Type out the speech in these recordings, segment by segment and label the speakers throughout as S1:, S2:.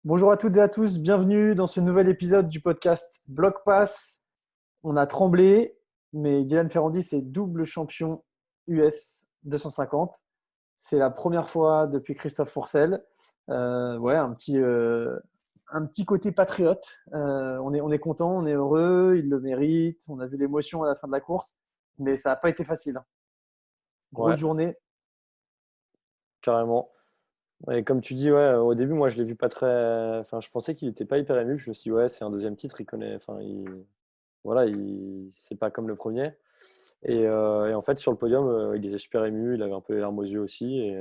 S1: Bonjour à toutes et à tous, bienvenue dans ce nouvel épisode du podcast Block Pass. On a tremblé, mais Dylan Ferrandis est double champion US 250. C'est la première fois depuis Christophe Fourcel. Ouais, un petit côté patriote. On est content, on est heureux, il le mérite. On a vu l'émotion à la fin de la course, mais ça n'a pas été facile. Grosse
S2: Ouais,
S1: journée.
S2: carrément. Et comme tu dis, ouais, au début, moi, je l'ai vu pas très. Enfin, je pensais qu'il était pas hyper ému. Je me suis dit, ouais, c'est un deuxième titre. Il connaît. Enfin, voilà, c'est pas comme le premier. Et en fait, sur le podium, il était super ému. Il avait un peu les larmes aux yeux aussi. Et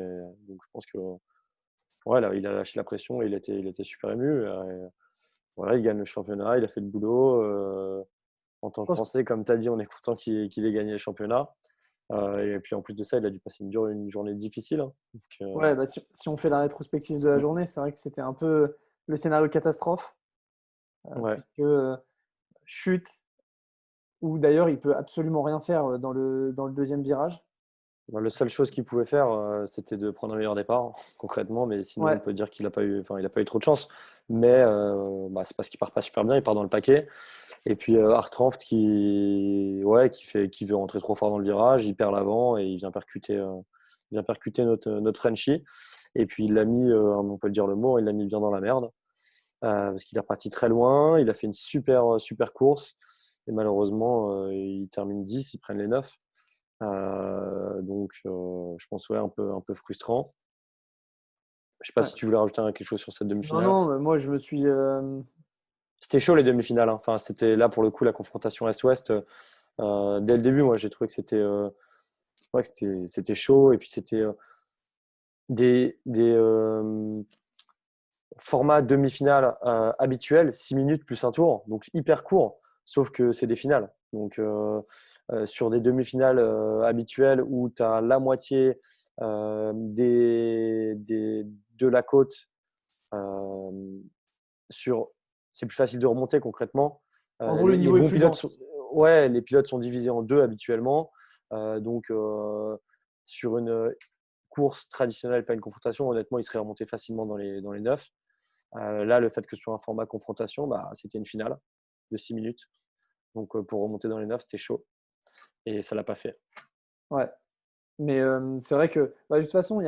S2: donc, je pense que, ouais, là, il a lâché la pression et il était super ému. Et voilà, il gagne le championnat. Il a fait le boulot. En tant
S1: Je
S2: que
S1: pense
S2: Français, comme tu as dit, on est content qu'il ait gagné le championnat. Et puis, en plus de ça, il a dû passer une journée difficile, hein. Donc,
S1: Ouais, bah, si on fait la rétrospective de la journée, c'est vrai que c'était un peu le scénario catastrophe,
S2: ouais.
S1: puisque chute, où d'ailleurs il peut absolument rien faire dans le deuxième virage.
S2: Bah, la seule chose qu'il pouvait faire, c'était de prendre un meilleur départ, concrètement, mais sinon, on
S1: Ouais,
S2: peut dire qu'il n'a pas eu, enfin, il a pas eu trop de chance. Mais bah, c'est parce qu'il part pas super bien, il part dans le paquet. Et puis Hartranft ouais, qui veut rentrer trop fort dans le virage, il perd l'avant et il vient percuter notre Frenchie. Et puis il l'a mis, on peut le dire le mot, il l'a mis bien dans la merde, parce qu'il est reparti très loin, il a fait une super course. Et malheureusement, il termine 10, ils prennent les 9. Donc, je pense ouais, un peu frustrant. Je sais pas si
S1: ouais.
S2: tu voulais rajouter quelque chose sur cette
S1: Non,
S2: demi-finale.
S1: non, moi je me suis.
S2: C'était chaud les demi-finales, hein. Enfin, c'était là pour le coup la confrontation Est-Ouest. Dès le début, moi j'ai trouvé que ouais, c'était chaud. Et puis c'était des formats demi-finales habituels, 6 minutes plus un tour, donc hyper court, sauf que c'est des finales. Donc sur des demi-finales habituelles où tu as la moitié de la côte euh, sur, c'est plus facile de remonter concrètement.
S1: En gros, le
S2: Les
S1: niveau est
S2: bons
S1: plus
S2: pilotes sont,
S1: dense.
S2: ouais, les pilotes sont divisés en deux habituellement. Donc sur une course traditionnelle, pas une confrontation, honnêtement, ils seraient remontés facilement dans les 9. Là, le fait que ce soit un format confrontation, bah, c'était une finale de 6 minutes. Donc, pour remonter dans les 9, c'était chaud. Et ça l'a pas fait.
S1: Ouais. Mais c'est vrai que, bah, de toute façon,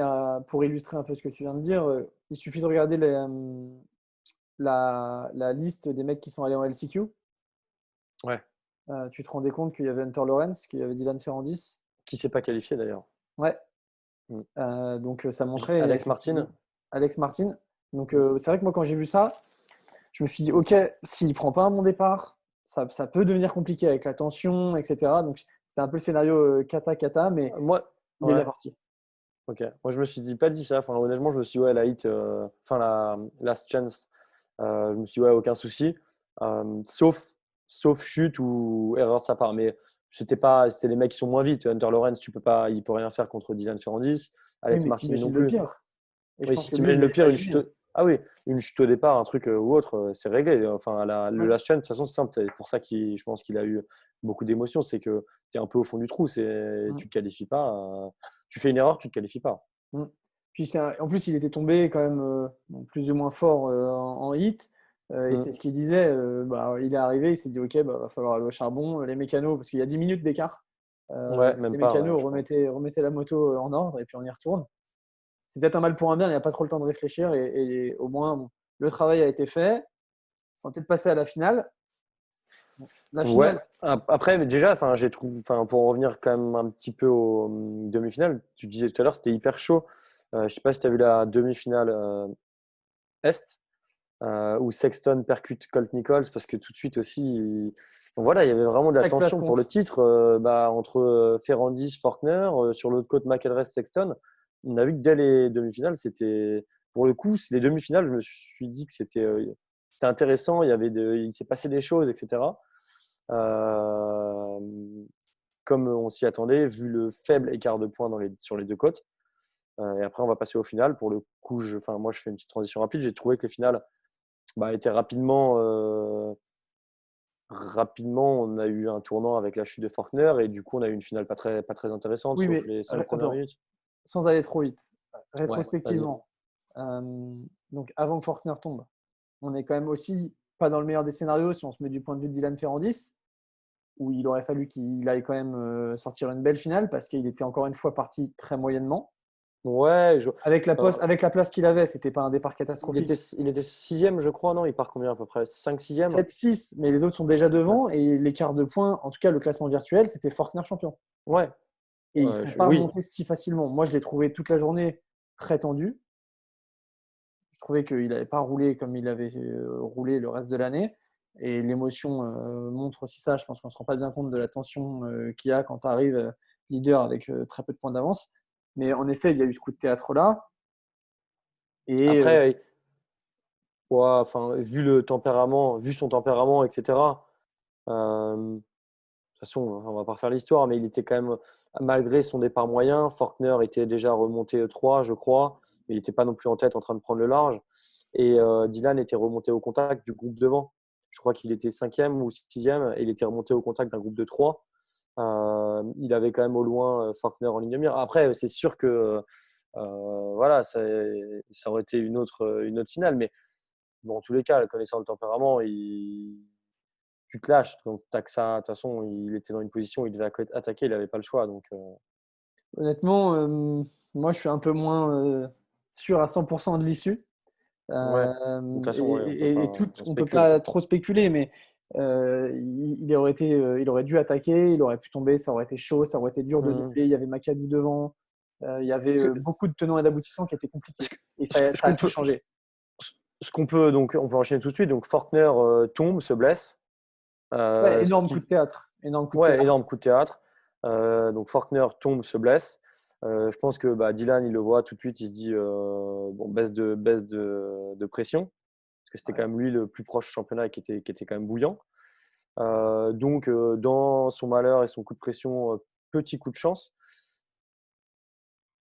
S1: pour illustrer un peu ce que tu viens de dire, il suffit de regarder la liste des mecs qui sont allés en LCQ.
S2: Ouais.
S1: Tu te rendais compte qu'il y avait Hunter Lawrence, qu'il y avait Dylan Ferrandis.
S2: Qui s'est pas qualifié d'ailleurs.
S1: Ouais.
S2: Mm.
S1: Donc ça montrait
S2: Alex
S1: effectivement
S2: Martin.
S1: Alex Martin. Donc
S2: Mm.
S1: c'est vrai que moi, quand j'ai vu ça, je me suis dit, OK, s'il prend pas un bon départ, ça peut devenir compliqué avec la tension, etc. Donc c'était un peu le scénario kata-kata, mais
S2: Moi,
S1: il est bien
S2: ouais.
S1: parti.
S2: Ok. Moi, je me suis dit, pas dit ça. Enfin, honnêtement, je me suis dit, ouais, la hit, enfin, la last chance, je me suis dit, ouais, aucun souci. Sauf chute ou erreur de sa part. Mais c'était les mecs qui sont moins vite. Hunter Lawrence, il peut rien faire contre Dylan Ferrandis.
S1: Oui,
S2: Alex
S1: mais
S2: Martin non
S1: t'imagines le
S2: plus.
S1: pire. Et je
S2: Oui,
S1: pense
S2: si
S1: que lui, il
S2: t'imagines
S1: l'a
S2: le pire,
S1: imaginé. Hein.
S2: ah oui, une chute au départ, un truc ou autre, c'est réglé. Enfin, le
S1: Ouais.
S2: last chance, de toute façon, c'est simple. C'est pour ça je pense qu'il a eu beaucoup d'émotions. C'est que tu es un peu au fond du trou.
S1: Mm,
S2: Tu te qualifies pas. Tu fais une erreur, tu te qualifies pas.
S1: mm. Puis en plus, il était tombé quand même bon, plus ou moins fort en hit. Et
S2: Mm.
S1: c'est ce qu'il disait. Bah, il est arrivé, il s'est dit, OK, bah, va falloir aller au charbon. Les mécanos, parce qu'il y a 10 minutes d'écart,
S2: Ouais, même
S1: les
S2: pas, ouais,
S1: mécanos
S2: je crois.
S1: remettaient la moto en ordre et puis on y retourne. C'est peut-être un mal pour un bien, il n'y a pas trop le temps de réfléchir et au moins, bon, le travail a été fait. On va peut-être passer à la finale. La
S2: Ouais.
S1: finale,
S2: Après, mais déjà, enfin, enfin, pour en revenir quand même un petit peu aux demi-finales, tu disais tout à l'heure, c'était hyper chaud. Je sais pas si tu as vu la demi-finale Est. Où Sexton percute Colt Nichols parce que tout de suite aussi, donc voilà, il y avait vraiment de la
S1: chaque place
S2: tension pour le
S1: compte.
S2: titre bah, entre Ferrandis, Faulkner, sur l'autre côte McElrath, Sexton. On a vu que dès les demi-finales, c'était pour le coup, les demi-finales, je me suis dit que c'était intéressant, il s'est passé des choses, etc. Euh, Comme on s'y attendait, vu le faible écart de points sur les deux côtes. Et après, on va passer au final. Pour le coup, enfin, moi, je fais une petite transition rapide. J'ai trouvé que les finales bah, était rapidement, on a eu un tournant avec la chute de Faulkner et du coup, on a eu une finale pas très intéressante,
S1: Oui,
S2: sauf
S1: mais
S2: les 5 premières
S1: attends,
S2: minutes.
S1: sans aller trop vite.
S2: Ouais, vas-y.
S1: Rétrospectivement, donc avant que Faulkner tombe. on est quand même aussi pas dans le meilleur des scénarios si on se met du point de vue de Dylan Ferrandis, où il aurait fallu qu'il aille quand même sortir une belle finale parce qu'il était encore une fois parti très moyennement.
S2: Ouais,
S1: Avec la place qu'il avait, c'était pas un départ catastrophique.
S2: il était sixième, je crois, non? Il part combien à peu près? 5 sixième?
S1: 7-6, mais les autres sont déjà
S2: Ouais.
S1: devant et l'écart de points, en tout cas le classement virtuel, c'était Faulkner champion.
S2: Ouais.
S1: Et ils ne sont pas
S2: Oui.
S1: remontés si facilement. Moi, je l'ai trouvé toute la journée très tendu. Je trouvais qu'il n'avait pas roulé comme il avait roulé le reste de l'année. Et l'émotion montre aussi ça. Je pense qu'on ne se rend pas bien compte de la tension qu'il y a quand tu arrives leader avec très peu de points d'avance. Mais en effet, il y a eu ce coup de théâtre-là. Et
S2: Après, ouais, enfin, vu son tempérament, etc. De toute façon, on va pas refaire l'histoire, mais il était quand même, malgré son départ moyen, Faulkner était déjà remonté 3, je crois, mais il n'était pas non plus en tête en train de prendre le large. Et Dylan était remonté au contact du groupe devant. Je crois qu'il était cinquième ou sixième, et il était remonté au contact d'un groupe de 3. Il avait quand même au loin Faulkner en ligne de mire. Après, c'est sûr que voilà, ça aurait été une autre finale, mais bon, en tous les cas, connaissant le tempérament, tu te lâches. Donc, t'as que ça. De toute façon, il était dans une position où il devait attaquer, il n'avait pas le choix. Donc,
S1: honnêtement, moi, je suis un peu moins sûr à 100% de l'issue.
S2: ouais. De toute façon, ouais,
S1: Et tout,
S2: on
S1: on ne peut
S2: spécule,
S1: pas
S2: quoi.
S1: trop spéculer, mais il aurait dû attaquer, il aurait pu tomber, ça aurait été chaud, ça aurait été dur de
S2: Hmm.
S1: doubler. Il y avait Macadou devant, il y avait
S2: Ce,
S1: beaucoup de tenants et d'aboutissants qui étaient
S2: ce
S1: compliqués.
S2: que-
S1: Et
S2: ce
S1: ça a
S2: qu'on
S1: tout
S2: peut,
S1: changé.
S2: donc, on peut enchaîner tout de suite. Donc, Faulkner tombe, se blesse.
S1: Ouais,
S2: Ce
S1: énorme coup
S2: qui,
S1: de théâtre. Énorme coup de
S2: ouais,
S1: théâtre.
S2: énorme coup de théâtre. Donc, Faulkner tombe, se blesse. Je pense que Dylan, il le voit tout de suite. Il se dit bon, baisse de pression. Parce que c'était
S1: Ouais.
S2: quand même lui le plus proche du championnat et qui était quand même bouillant. Donc, dans son malheur et son coup de pression, petit coup de chance,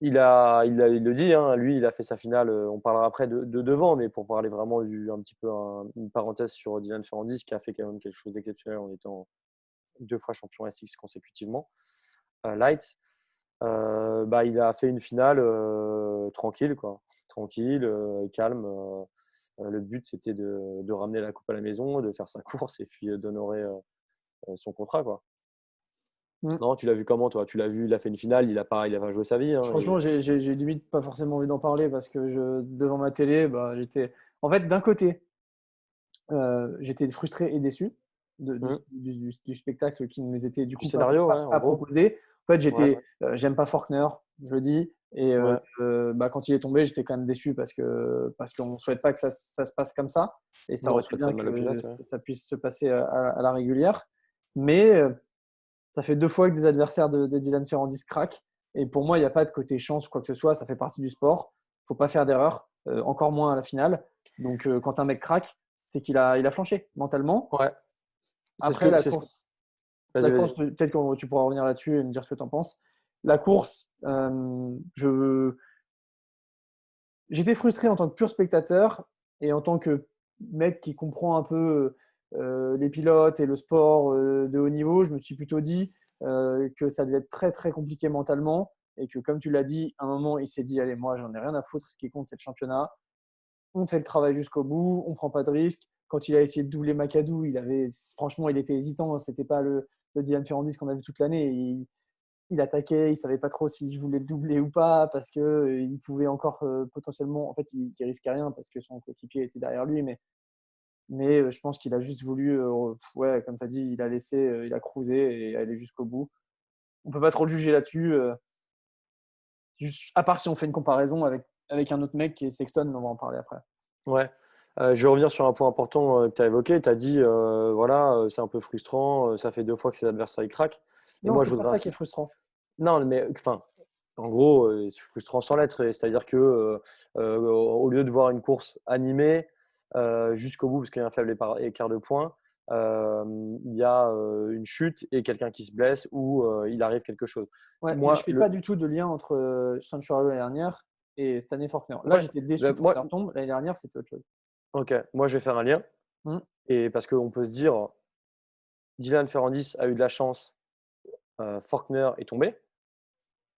S2: il le dit, hein, lui, il a fait sa finale. On parlera après de devant, mais pour parler vraiment un petit peu une parenthèse sur Dylan Ferrandis, qui a fait quand même quelque chose d'exceptionnel en étant 2 fois champion SX consécutivement, Lights. Il a fait une finale tranquille, quoi. Tranquille, calme. Le but, c'était de ramener la coupe à la maison, de faire sa course et puis d'honorer son contrat, quoi.
S1: Mm.
S2: Non, tu l'as vu comment, toi? Tu l'as vu, il a fait une finale, il a pas joué sa vie, hein,
S1: Franchement, j'ai limite pas forcément envie d'en parler parce que devant ma télé, j'étais. En fait, d'un côté, j'étais frustré et déçu
S2: Hmm.
S1: du spectacle qui ne nous était du
S2: Du
S1: coup
S2: scénario, ouais, en
S1: pas
S2: gros.
S1: proposé. En fait,
S2: Ouais,
S1: j'aime pas Faulkner, je le dis. Et
S2: ouais.
S1: quand il est tombé, j'étais quand même déçu parce qu'on ne souhaite pas que ça se passe comme ça. Et ça
S2: Non, on
S1: aurait été
S2: souhaite pas
S1: bien
S2: de mal au
S1: que
S2: pilote, ouais.
S1: ça puisse se passer à la régulière. Mais ça fait 2 fois que des adversaires de Dylan Ferrandis craquent. Et pour moi, il n'y a pas de côté chance ou quoi que ce soit. Ça fait partie du sport. Il ne faut pas faire d'erreur, encore moins à la finale. Donc, quand un mec craque, c'est il a flanché mentalement.
S2: Ouais,
S1: Après,
S2: Vas-y,
S1: la course
S2: vas-y.
S1: peut-être que tu pourras revenir là-dessus et me dire ce que tu en penses. La course, j'étais frustré en tant que pur spectateur et en tant que mec qui comprend un peu les pilotes et le sport de haut niveau. Je me suis plutôt dit que ça devait être très très compliqué mentalement et que, comme tu l'as dit, à un moment, il s'est dit: allez, moi, j'en ai rien à foutre. Ce qui compte, c'est le championnat. On fait le travail jusqu'au bout, on prend pas de risques. Quand il a essayé de doubler Macadou, franchement, il était hésitant. C'était pas le Dylan Ferrandis qu'on a vu toute l'année. Il attaquait, il savait pas trop s'il voulait le doubler ou pas parce que il pouvait encore potentiellement. En fait, il risquait rien parce que son coéquipier était derrière lui, mais je pense qu'il a juste voulu, ouais, comme tu as dit, il a cruisé et aller jusqu'au bout. On peut pas trop le juger là-dessus, à part si on fait une comparaison avec un autre mec qui est Sexton, mais on va en parler après.
S2: Ouais. Je vais revenir sur un point important que tu as évoqué. Tu as dit, voilà, c'est un peu frustrant, ça fait 2 fois que ses adversaires ils craquent. Et
S1: Non,
S2: moi, je
S1: c'est pas
S2: voudrais
S1: ça qui est
S2: insister.
S1: frustrant.
S2: Non, mais enfin, en gros, c'est frustrant sans l'être. C'est-à-dire que au lieu de voir une course animée jusqu'au bout, parce qu'il y a un faible écart de points, il y a une chute et quelqu'un qui se blesse ou il arrive quelque chose.
S1: Ouais, mais je
S2: Moi,
S1: fais pas du tout de lien entre Sancho l'année dernière et cette année Faulkner. Là,
S2: ouais,
S1: j'étais déçu que
S2: moi,
S1: Faulkner tombe. L'année dernière, c'était autre chose.
S2: ok, moi je vais faire un lien.
S1: Hmm.
S2: Et parce qu'on peut se dire, Dylan Ferrandis a eu de la chance, Faulkner est tombé.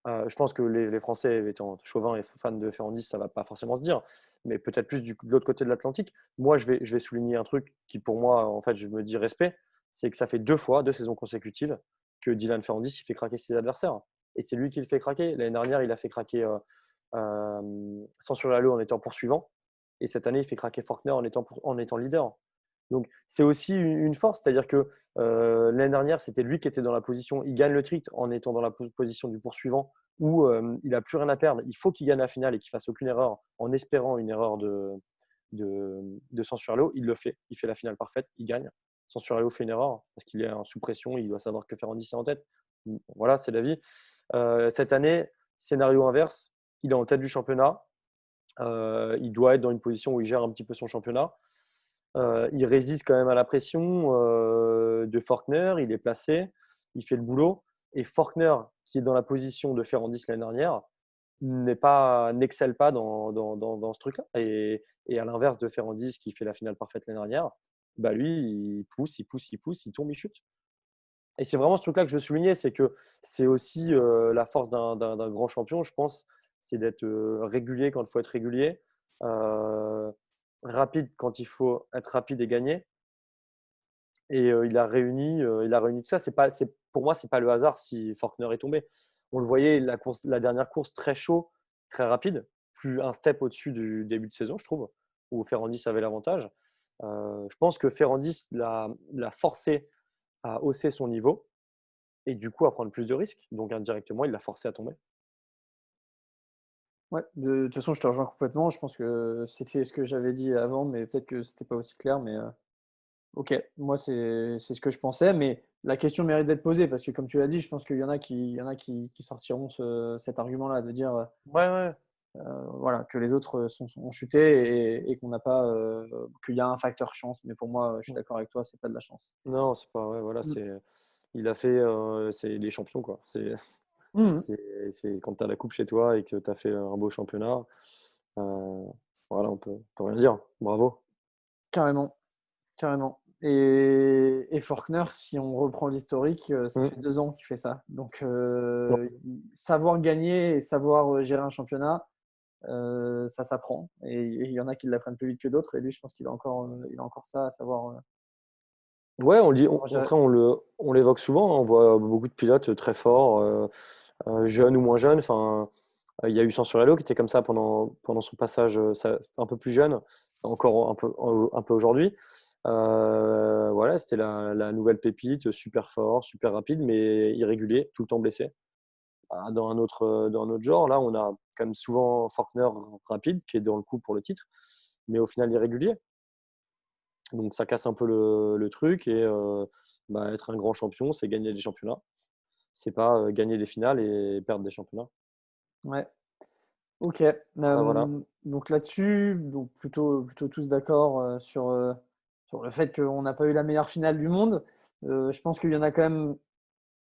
S2: Je pense que les Français, étant chauvins et fans de Ferrandis, ça va pas forcément se dire, mais peut-être plus de l'autre côté de l'Atlantique. Moi, je vais souligner un truc qui, pour moi, en fait, je me dis respect, c'est que ça fait 2 saisons consécutives, que Dylan Ferrandis, il fait craquer ses adversaires. Et c'est lui qui le fait craquer. L'année dernière, il a fait craquer Sansuralo en étant poursuivant. Et cette année, il fait craquer Faulkner en étant leader. Donc, c'est aussi une force. C'est-à-dire que l'année dernière, c'était lui qui était dans la position. Il gagne le titre en étant dans la position du poursuivant où il n'a plus rien à perdre. Il faut qu'il gagne la finale et qu'il fasse aucune erreur en espérant une erreur de Sansuralo. Il le fait. Il fait la finale parfaite. Il gagne. Sansuralo fait une erreur parce qu'il est sous pression. Il doit savoir que Ferrandis est en tête. Voilà, c'est la vie. Cette année, scénario inverse. Il est en tête du championnat. Il doit être dans une position où il gère un petit peu son championnat. Il résiste quand même à la pression de Faulkner. Il est placé. Il fait le boulot. Et Faulkner, qui est dans la position de Ferrandis l'année dernière, n'excelle pas dans ce truc-là. Et à l'inverse de Ferrandis, qui fait la finale parfaite l'année dernière, bah lui, il pousse, il tombe, il chute. Et c'est vraiment ce truc-là que je veux souligner, c'est que c'est aussi la force d'un grand champion, je pense, c'est d'être régulier quand il faut être régulier, rapide quand il faut être rapide et gagner. Et il a réuni tout ça. Pour moi, c'est pas le hasard si Faulkner est tombé. On le voyait, la dernière course très chaud, très rapide, plus un step au-dessus du début de saison, je trouve, où Ferrandis avait l'avantage. Je pense que Ferrandis l'a forcé à hausser son niveau et du coup à prendre plus de risques. Donc indirectement, il l'a forcé à tomber.
S1: Ouais, de toute façon, je te rejoins complètement. Je pense que c'était ce que j'avais dit avant, mais peut-être que c'était pas aussi clair. Mais ok, moi, c'est ce que je pensais. Mais la question mérite d'être posée parce que, comme tu l'as dit, je pense qu'il y en a qui sortiront cet argument-là de dire
S2: Ouais, ouais.
S1: voilà, que les autres ont chuté et qu'on n'a pas, qu'il y a un facteur chance. Mais pour moi, je suis d'accord avec toi, c'est pas de la chance.
S2: Non, c'est pas. Ouais, voilà,
S1: Mm.
S2: il a fait. C'est les champions, quoi.
S1: Mhm.
S2: C'est quand tu as la coupe chez toi et que tu as fait un beau championnat. euh, voilà, on peut rien dire. Bravo.
S1: Carrément, carrément. Et Faulkner, si on reprend l'historique, ça
S2: Mm.
S1: fait 2 ans qu'il fait ça. Donc,
S2: Ouais.
S1: savoir gagner et savoir gérer un championnat, ça s'apprend. Et il y en a qui l'apprennent plus vite que d'autres. Et lui, je pense qu'il a encore ça à savoir,
S2: Ouais, on le dit,
S1: savoir gérer.
S2: après on l'évoque souvent, hein. On voit beaucoup de pilotes très forts, jeunes ou moins jeunes. Enfin, il y a eu Sansurello qui était comme ça pendant son passage un peu plus jeune, encore un peu aujourd'hui. Voilà, c'était la nouvelle pépite, super fort, super rapide, mais irrégulier, tout le temps blessé. Dans un autre genre, là, on a quand même souvent Faulkner rapide qui est dans le coup pour le titre, mais au final irrégulier. Donc ça casse un peu le truc et être un grand champion, c'est gagner des championnats. C'est pas gagner des finales et perdre des championnats.
S1: Ouais. Ok.
S2: Voilà, voilà.
S1: Donc là-dessus, donc plutôt tous d'accord sur le fait qu'on n'a pas eu la meilleure finale du monde. Je pense qu'il y en a quand même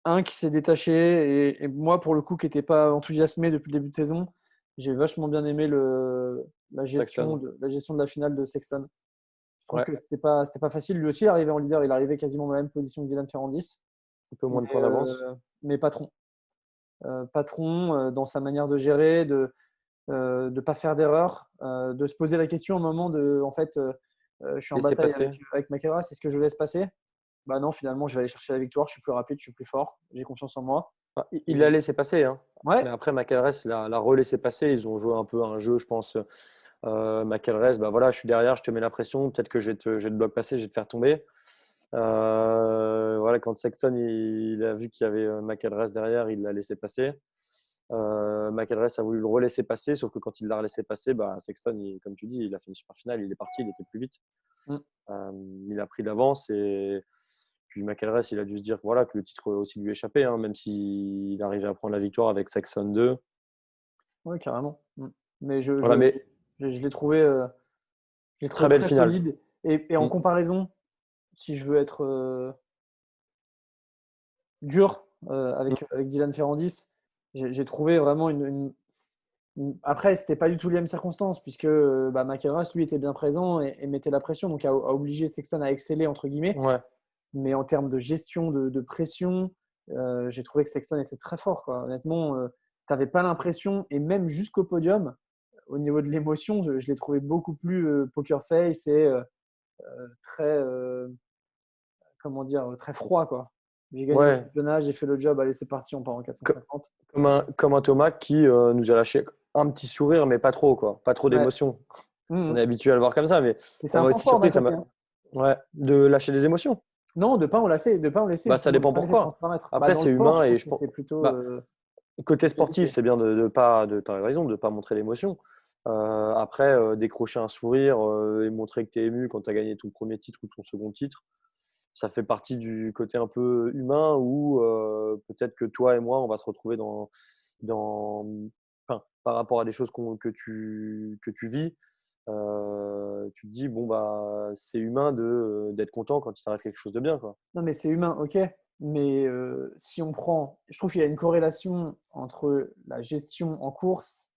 S1: un qui s'est détaché et moi, pour le coup, qui n'était pas enthousiasmé depuis le début de saison, j'ai vachement bien aimé
S2: Sexton.
S1: la gestion de la finale de Sexton. Je trouve
S2: Ouais,
S1: que c'était pas facile. Lui aussi, arrivé en leader, il arrivait quasiment dans la même position que Dylan Ferrandis,
S2: un peu
S1: mais,
S2: moins de points d'avance.
S1: mais patron. Patron dans sa manière de gérer, de ne pas faire d'erreur, de se poser la question au moment de, en fait, je suis en
S2: Laisser
S1: bataille
S2: passer.
S1: avec McElroy, est-ce que je laisse passer? Bah non, finalement, je vais aller chercher la victoire, je suis plus rapide, je suis plus fort, j'ai confiance en moi.
S2: Enfin, il l'a
S1: Et
S2: laissé passer, hein.
S1: ouais,
S2: Mais après, McElres l'a relaissé passer. Ils ont joué un peu un jeu, je pense. McElres, bah voilà, je suis derrière, je te mets la pression. Peut-être que je vais te bloc passer, je vais te faire tomber. Voilà, quand Sexton il a vu qu'il y avait McElres derrière, il l'a laissé passer. McElres a voulu le relaisser passer, sauf que quand il l'a relaissé passer, bah, Sexton, comme tu dis, il a fait une super finale, il est parti, il était plus vite.
S1: mm,
S2: Euh, il a pris d'avance et puis McElres, il a dû se dire voilà, que le titre aussi lui échappait, hein, même s'il arrivait à prendre la victoire avec Saxon 2.
S1: ouais, carrément. Mais je,
S2: Voilà,
S1: je,
S2: mais
S1: je l'ai trouvé
S2: très belle
S1: très
S2: finale.
S1: solide. Et en
S2: Mm.
S1: comparaison, si je veux être dur
S2: Mm.
S1: avec Dylan Ferrandis, j'ai trouvé vraiment Après, c'était pas du tout les mêmes circonstances, puisque bah, McElroy, lui, était bien présent et mettait la pression, donc a obligé Sexton à exceller, entre guillemets.
S2: Ouais.
S1: Mais en termes de gestion de pression, j'ai trouvé que Sexton était très fort, quoi. Honnêtement, n'avais pas l'impression, et même jusqu'au podium, au niveau de l'émotion, je l'ai trouvé beaucoup plus poker face et très, comment dire, très froid, quoi. J'ai gagné mon
S2: Ouais,
S1: championnat, j'ai fait le job, allez, c'est parti, on part en
S2: co-
S1: 450.
S2: comme un Thomas qui nous a lâché un petit sourire, mais pas trop, quoi. Pas trop
S1: Ouais.
S2: d'émotion. On est
S1: Mhm.
S2: habitué à le voir comme ça, mais
S1: Et c'est
S2: ça
S1: un
S2: m'a
S1: point
S2: aussi
S1: fort d'un
S2: surpris.
S1: côté, hein.
S2: Ouais, de lâcher des émotions.
S1: Non, de pas en laisser
S2: Bah, ça
S1: justement, de
S2: dépend
S1: pas laisser
S2: pourquoi.
S1: transparaître. Bah,
S2: Après,
S1: dans
S2: c'est
S1: le sport,
S2: humain
S1: je
S2: et
S1: trouve
S2: je
S1: que
S2: pense.
S1: c'est plutôt
S2: Bah, côté sportif,
S1: évité.
S2: c'est bien de pas, t'as raison, de pas montrer l'émotion. Après, décrocher un sourire et montrer que tu es ému quand tu as gagné ton premier titre ou ton second titre, ça fait partie du côté un peu humain où peut-être que toi et moi, on va se retrouver dans, enfin, par rapport à des choses que tu vis. Tu te dis, bon, bah, c'est humain d'être content quand il t'arrive quelque chose de bien, quoi.
S1: Non, mais c'est humain, ok. Mais si on prend, je trouve qu'il y a une corrélation entre la gestion en course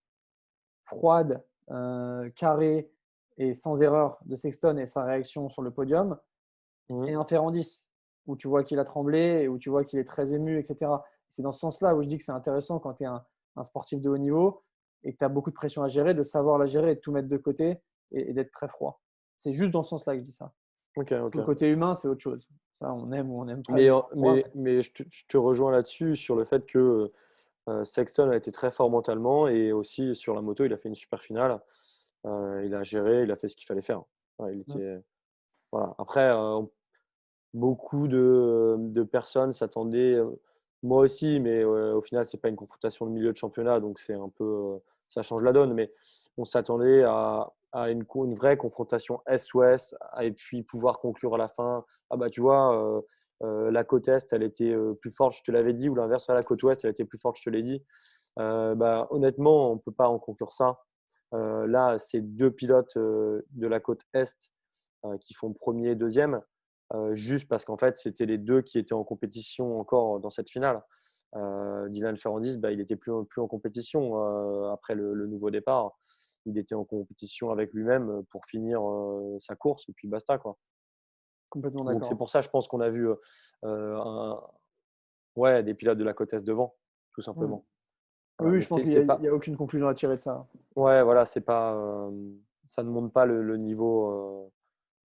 S1: froide, carrée et sans erreur de Sexton et sa réaction sur le podium,
S2: Mhm.
S1: et un Ferrandis, où tu vois qu'il a tremblé et où tu vois qu'il est très ému, etc. C'est dans ce sens-là où je dis que c'est intéressant quand tu es un sportif de haut niveau et que tu as beaucoup de pression à gérer, de savoir la gérer et de tout mettre de côté et d'être très froid. C'est juste dans ce sens-là que je dis ça.
S2: Ok,
S1: Parce que le
S2: ok.
S1: côté humain, c'est autre chose. Ça, on aime ou on n'aime pas les gens froids.
S2: Mais je te rejoins là-dessus sur le fait que Sexton a été très fort mentalement et aussi sur la moto, il a fait une super finale. Il a géré, il a fait ce qu'il fallait faire. Ouais,
S1: Mm.
S2: voilà. Après, beaucoup de personnes s'attendaient, moi aussi, mais au final, c'est pas une confrontation de milieu de championnat, donc c'est un peu, ça change la donne. Mais on s'attendait à une vraie confrontation Est-Ouest et puis pouvoir conclure à la fin. Ah bah tu vois, la côte Est, elle était plus forte, je te l'avais dit, ou l'inverse, la côte Ouest, elle était plus forte, je te l'ai dit. Bah, honnêtement, on ne peut pas en conclure ça. Là, c'est deux pilotes de la côte Est qui font premier et deuxième, juste parce qu'en fait, c'était les deux qui étaient en compétition encore dans cette finale. Dylan Ferrandis, bah, il n'était plus en compétition après le nouveau départ. Il était en compétition avec lui-même pour finir sa course et puis basta, quoi.
S1: Complètement
S2: Donc c'est
S1: d'accord.
S2: pour ça, je pense qu'on a vu ouais, des pilotes de la côte Est devant, tout
S1: Mm.
S2: simplement.
S1: Oui,
S2: Voilà.
S1: oui,
S2: Mais
S1: je pense qu'il
S2: c'est
S1: n'y
S2: pas,
S1: a aucune conclusion à tirer de ça.
S2: ouais, voilà, c'est pas, ça ne montre pas le niveau.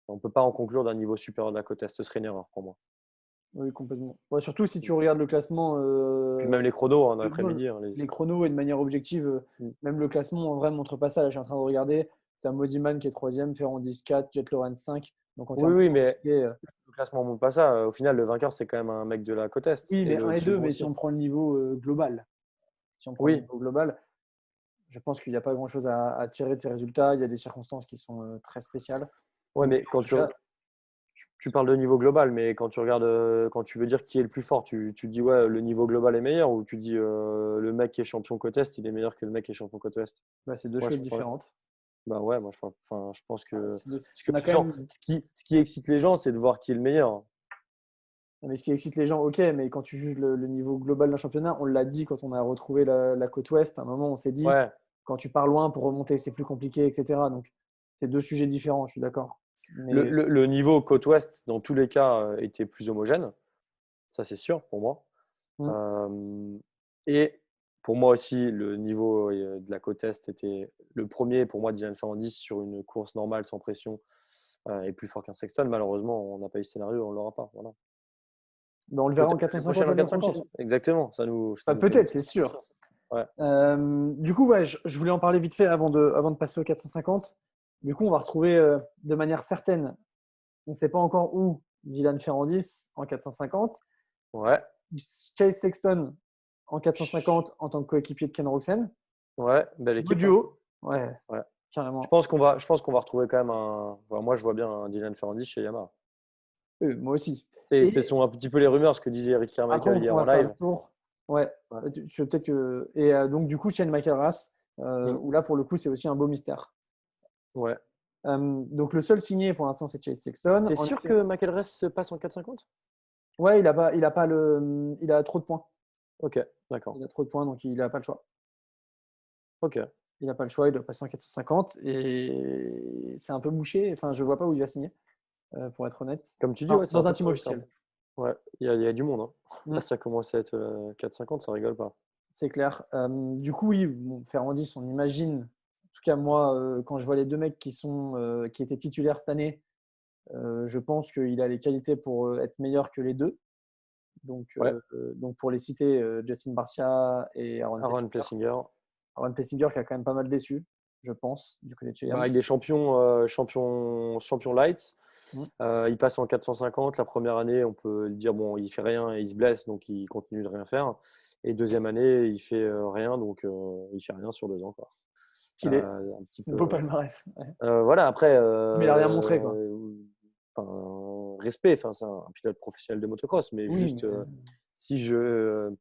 S2: On ne peut pas en conclure d'un niveau supérieur de la côte Est. Ce serait une erreur pour moi.
S1: Oui, complètement. Ouais, surtout si tu regardes le classement,
S2: Puis même les chronos dans
S1: non,
S2: l'après-midi. Hein,
S1: les chronos et de manière objective, même le classement en vrai ne montre pas ça. Là, je suis en train de regarder. Tu as Mosiman qui est troisième, Ferrandis 4, Jet Lorenz 5. Donc en
S2: Oui,
S1: termes de
S2: oui, mais
S1: quantité,
S2: le classement ne montre pas ça. Au final, le vainqueur, c'est quand même un mec de la côte Est.
S1: oui,
S2: Et
S1: mais un
S2: le
S1: et 2.
S2: second
S1: Mais si
S2: aussi.
S1: on prend le niveau global, si on prend le
S2: Oui,
S1: niveau global, je pense qu'il n'y a pas grand-chose à tirer de ces résultats. Il y a des circonstances qui sont très spéciales.
S2: ouais,
S1: Mais
S2: mais
S1: en tout cas,
S2: tu parles de niveau global, mais quand tu regardes, quand tu veux dire qui est le plus fort, tu dis ouais, le niveau global est meilleur ou tu dis le mec qui est champion côte Est, il est meilleur que le mec qui est champion côte Ouest.
S1: bah, c'est deux
S2: Moi,
S1: choses
S2: ouais,
S1: différentes.
S2: bah ouais, moi je pense que parce que
S1: On a
S2: les
S1: quand
S2: gens,
S1: même.
S2: ce qui excite les gens, c'est de voir qui est le meilleur.
S1: Mais ce qui excite les gens, ok, mais quand tu juges le niveau global d'un championnat, on l'a dit quand on a retrouvé la côte ouest, à un moment on s'est dit,
S2: Ouais,
S1: quand tu pars loin pour remonter, c'est plus compliqué, etc. Donc c'est deux sujets différents, je suis d'accord. Mais
S2: le niveau côte ouest, dans tous les cas, était plus homogène. Ça, c'est sûr pour moi.
S1: hmm,
S2: Et pour moi aussi, le niveau de la côte Est était le premier pour moi, Dylan Ferrandis, sur une course normale sans pression, est plus fort qu'un Sexton. Malheureusement, on n'a pas eu ce scénario, on ne l'aura pas. Voilà.
S1: ben, on le verra en
S2: Peut-être l'année
S1: 450
S2: prochaine en
S1: l'année
S2: 450.
S1: prochaine.
S2: Exactement, ça
S1: Bah,
S2: nous fait une
S1: peut-être, c'est
S2: petite
S1: sûr.
S2: surprise. Ouais.
S1: Du coup, ouais, je voulais en parler vite fait avant de passer au 450. Du coup, on va retrouver de manière certaine, on ne sait pas encore où, Dylan Ferrandis en 450.
S2: Ouais.
S1: Chase Sexton en 450 en tant que coéquipier de Ken Roczen.
S2: Ouais, belle
S1: Beau
S2: équipe. Hein.
S1: duo, ouais,
S2: Ouais.
S1: carrément.
S2: Je pense qu'on va retrouver quand même un. Enfin, moi, je vois bien un Dylan Ferrandis chez Yamaha.
S1: Moi aussi.
S2: Ce
S1: Et
S2: sont un petit peu les rumeurs, ce que disait Eric
S1: après,
S2: Carmichael
S1: on
S2: hier
S1: va
S2: en
S1: faire le
S2: live.
S1: tour. Ouais,
S2: Ouais.
S1: peut-être que. Et donc, du coup, Shane McElrath,
S2: Mm.
S1: où là, pour le coup, c'est aussi un beau mystère.
S2: Ouais.
S1: Donc, le seul signé pour l'instant, c'est Chase Sexton.
S2: C'est
S1: En
S2: sûr
S1: effet,
S2: que McElrath se passe en 450.
S1: ouais, il a pas il a trop de points.
S2: Ok, d'accord.
S1: Il a trop de points, donc il n'a pas le choix.
S2: Ok.
S1: Il n'a pas le choix, il doit passer en 450. Et c'est un peu bouché. Enfin, je ne vois pas où il va signer, pour être honnête.
S2: Comme tu dis,
S1: Enfin,
S2: ouais, c'est un
S1: dans un
S2: peu.
S1: team officiel.
S2: Ouais, il y a du monde. Hein.
S1: Mm.
S2: Là, ça commence à être 4,50, ça rigole pas.
S1: c'est clair. Du coup, oui, bon, Ferrandis, on imagine. En tout cas, moi, quand je vois les deux mecs qui étaient titulaires cette année, je pense qu'il a les qualités pour être meilleur que les deux.
S2: Ouais,
S1: Donc pour les citer, Justin Barcia et Aaron
S2: Aaron
S1: Plessinger.
S2: Plessinger.
S1: Aaron Plessinger qui a quand même pas mal déçu, je pense, du côté de chez Yam.
S2: Bah, il est champion light.
S1: Mm.
S2: Il passe en 450. La première année, on peut dire bon, il fait rien et il se blesse, donc il continue de rien faire. Et deuxième année, il fait rien, donc il fait rien sur 2 ans, quoi.
S1: Stylé.
S2: Un petit peu.
S1: Beau palmarès. Ouais.
S2: Voilà. Après,
S1: Mais il a rien montré, quoi.
S2: respect. Enfin, c'est un pilote professionnel de motocross, mais
S1: Oui,
S2: juste
S1: mais
S2: si je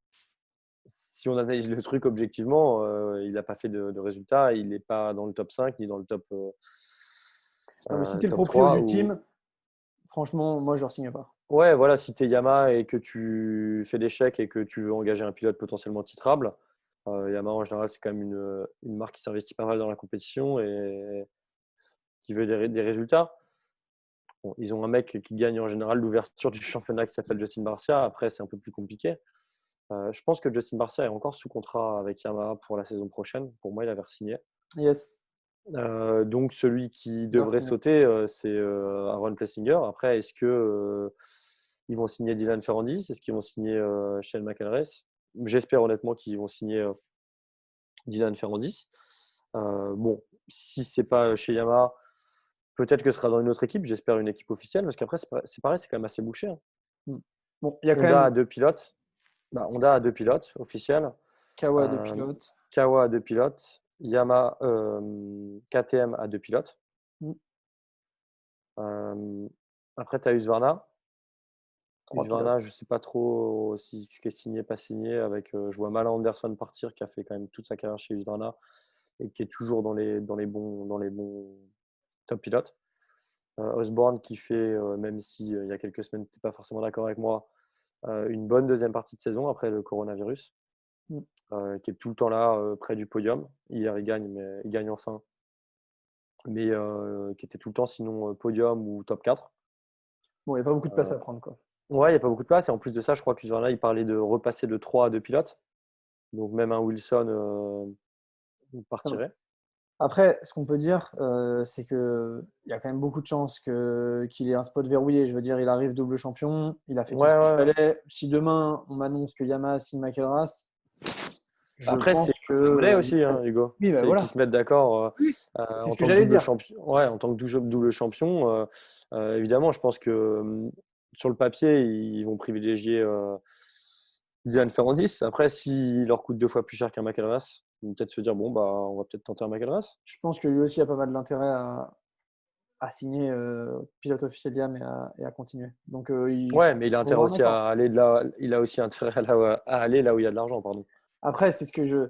S2: si on analyse le truc objectivement, il n'a pas fait de résultats. Il n'est pas dans le top 5 ni dans le
S1: non, mais si t'es le
S2: top
S1: proprio
S2: 3.
S1: du
S2: Ou...
S1: team, franchement, moi, je leur signe pas.
S2: Ouais, voilà, si tu es Yamaha et que tu fais des chèques et que tu veux engager un pilote potentiellement titrable, Yamaha en général, c'est quand même une marque qui s'investit pas mal dans la compétition et qui veut des résultats. Bon, ils ont un mec qui gagne en général l'ouverture du championnat qui s'appelle Justin Barcia. Après, c'est un peu plus compliqué. Je pense que Justin Barcia est encore sous contrat avec Yamaha pour la saison prochaine. Pour moi, il avait signé.
S1: Yes.
S2: Donc, celui qui
S1: Bien
S2: devrait
S1: signé.
S2: sauter, c'est Aaron Plessinger. Après, est-ce que ils vont signer Dylan Ferrandis? Est-ce qu'ils vont signer Shane McElrath? J'espère honnêtement qu'ils vont signer Dylan Ferrandis. Bon, si c'est pas chez Yamaha, peut-être que ce sera dans une autre équipe. J'espère une équipe officielle parce qu'après, c'est pareil, c'est quand même assez bouché, hein.
S1: Mm. Bon, il y a quand
S2: Honda
S1: même
S2: a 2 pilotes. Bah, Honda a 2 pilotes officiels.
S1: Kawa de
S2: Euh,
S1: pilote.
S2: Kawa a 2 pilotes. Yamaha, KTM a 2 pilotes.
S1: Mm.
S2: Euh, Après, tu as Husqvarna.
S1: 3 pilotes.
S2: Husqvarna, je ne sais pas trop si ce qui est signé, pas signé. Je vois Mala Anderson partir, qui a fait quand même toute sa carrière chez Husqvarna et qui est toujours dans les bons top pilotes. Osborne qui fait, même si il y a quelques semaines, tu n'es pas forcément d'accord avec moi, une bonne deuxième partie de saison après le coronavirus,
S1: Mm.
S2: qui est tout le temps là, près du podium. Hier, il gagne enfin, mais qui était tout le temps sinon podium ou top 4.
S1: Bon, il n'y a pas beaucoup de place
S2: Euh,
S1: à prendre, quoi.
S2: ouais, il n'y a pas beaucoup de place. Et en plus de ça, je crois que là, il parlait de repasser de 3 à 2 pilotes. Donc même un Wilson
S1: Non.
S2: partirait.
S1: Après, ce qu'on peut dire, c'est qu'il y a quand même beaucoup de chances qu'il ait un spot verrouillé. Je veux dire, il arrive double champion, il a fait tout
S2: Ouais,
S1: ce qu'il
S2: ouais.
S1: fallait. Si demain, on m'annonce que Yamaha signe McElrath, je
S2: Après, c'est
S1: pense
S2: une question de monnaie
S1: que…
S2: aussi, hein, Hugo.
S1: Oui, ben
S2: C'est qu'ils
S1: voilà.
S2: se mettent d'accord
S1: Oui, c'est
S2: en
S1: ce que
S2: tant que
S1: j'allais
S2: double
S1: dire.
S2: champion. Ouais, en tant que double champion, évidemment, je pense que sur le papier, ils vont privilégier Dylan Ferrandis. Après, s'il leur coûte 2 fois plus cher qu'un McElrath, ils vont peut-être se dire bon, bah, on va peut-être tenter un McElrath.
S1: Je pense que lui aussi a pas mal d'intérêt à signer pilote officiel Yam et à continuer. Donc,
S2: Ouais, mais il a
S1: on
S2: intérêt
S1: rejoint un
S2: aussi
S1: accord.
S2: à aller de là. Il a aussi intérêt à aller là où il y a de l'argent, pardon.
S1: Après, c'est ce que je…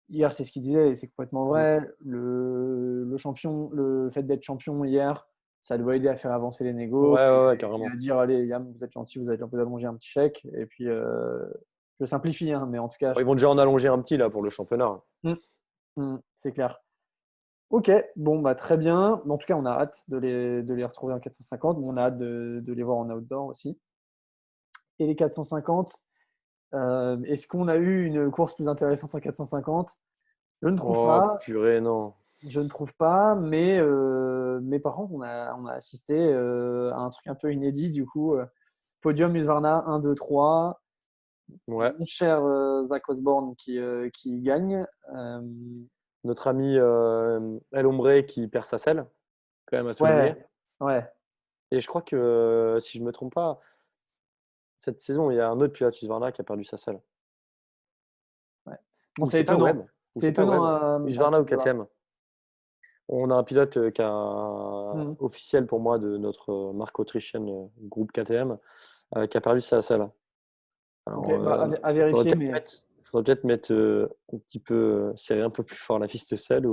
S1: Hier, c'est ce qu'il disait et c'est complètement
S2: Mm.
S1: vrai. Le fait d'être champion hier, ça doit aider à faire avancer les négos
S2: Ouais, ouais, ouais,
S1: et à
S2: carrément.
S1: dire, allez, Yam, vous êtes gentil, vous allongé un petit chèque. Et puis, je simplifie, hein, mais en tout cas,
S2: Bon,
S1: je
S2: ils vont
S1: pense
S2: déjà en allonger un petit là pour le championnat.
S1: que… c'est clair. Ok, bon, bah, très bien. En tout cas, on a hâte de les retrouver en 450, mais on a hâte de les voir en outdoor aussi. Et les 450, est-ce qu'on a eu une course plus intéressante en 450? Je ne trouve
S2: Oh
S1: pas.
S2: purée, non.
S1: Je ne trouve pas, mais par contre, on a assisté à un truc un peu inédit. Du coup, podium Husqvarna 1, 2, 3.
S2: Ouais.
S1: Mon cher Zach Osborne qui gagne. Euh,
S2: Notre ami El Hombre qui perd sa selle, quand même à souligner.
S1: ouais, ouais,
S2: Et je crois que, si je ne me trompe pas, cette saison, il y a un autre pilote Husqvarna qui a perdu sa selle.
S1: ouais. Bon,
S2: Ou
S1: c'est
S2: c'est pas
S1: étonnant.
S2: Webb. Ou
S1: C'est
S2: c'est pas
S1: étonnant
S2: Webb.
S1: à ce
S2: Husqvarna ou
S1: niveau-là.
S2: KTM. On a un pilote
S1: Mhm.
S2: officiel pour moi de notre marque autrichienne, groupe KTM, qui a perdu sa selle.
S1: Ok,
S2: Alors,
S1: bah, à
S2: faudrait
S1: vérifier,
S2: peut-être
S1: mais
S2: mettre, faudrait peut-être mettre un petit peu, serrer un peu plus fort la ficelle selle.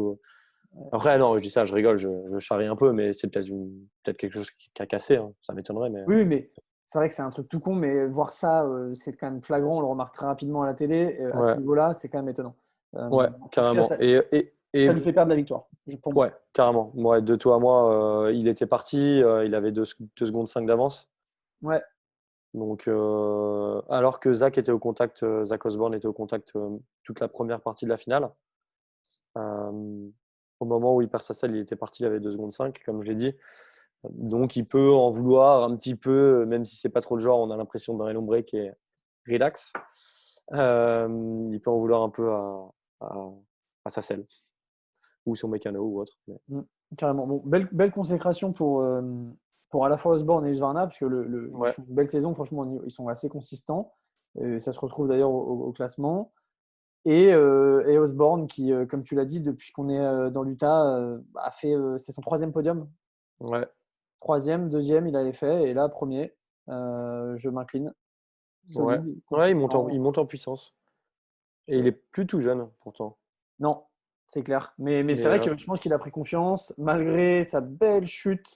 S2: Après, non, je dis ça, je rigole, je charrie un peu, mais c'est peut-être quelque chose qui a cassé, hein. Ça m'étonnerait, mais
S1: oui, mais c'est vrai que c'est un truc tout con, mais voir ça, c'est quand même flagrant. On le remarque très rapidement à la télé. À ce
S2: ouais,
S1: niveau-là, c'est quand même étonnant.
S2: ouais,
S1: En tout cas,
S2: carrément.
S1: ça, ça lui fait perdre la victoire, pour moi.
S2: Ouais, carrément. Ouais, de toi à moi, il était parti, il avait 2 secondes 5 d'avance.
S1: Ouais.
S2: Donc, alors que Zach Osborne était au contact toute la première partie de la finale. Au moment où il perd sa selle, il était parti, il avait 2 secondes 5, comme je l'ai dit. Donc, il peut en vouloir un petit peu, même si c'est pas trop le genre, on a l'impression d'un Elombre qui est relax. Il peut en vouloir un peu à, à sa selle ou son mécano ou autre.
S1: Mm, carrément. Bon, belle consécration pour à la fois Osborne et Husqvarna, parce que ils
S2: Ouais,
S1: font une belle saison, franchement, ils sont assez consistants. Ça se retrouve d'ailleurs au classement. Et Osborne, qui, comme tu l'as dit, depuis qu'on est dans l'Utah, c'est son troisième podium.
S2: ouais,
S1: Troisième, deuxième, il avait fait, et là, premier. Je m'incline.
S2: ouais.
S1: Solide,
S2: Ouais,
S1: consistant.
S2: il monte en puissance. Et il est plus tout jeune, pourtant.
S1: Non, c'est clair. Mais c'est
S2: Mais
S1: vrai que je pense qu'il a pris confiance, malgré sa belle chute.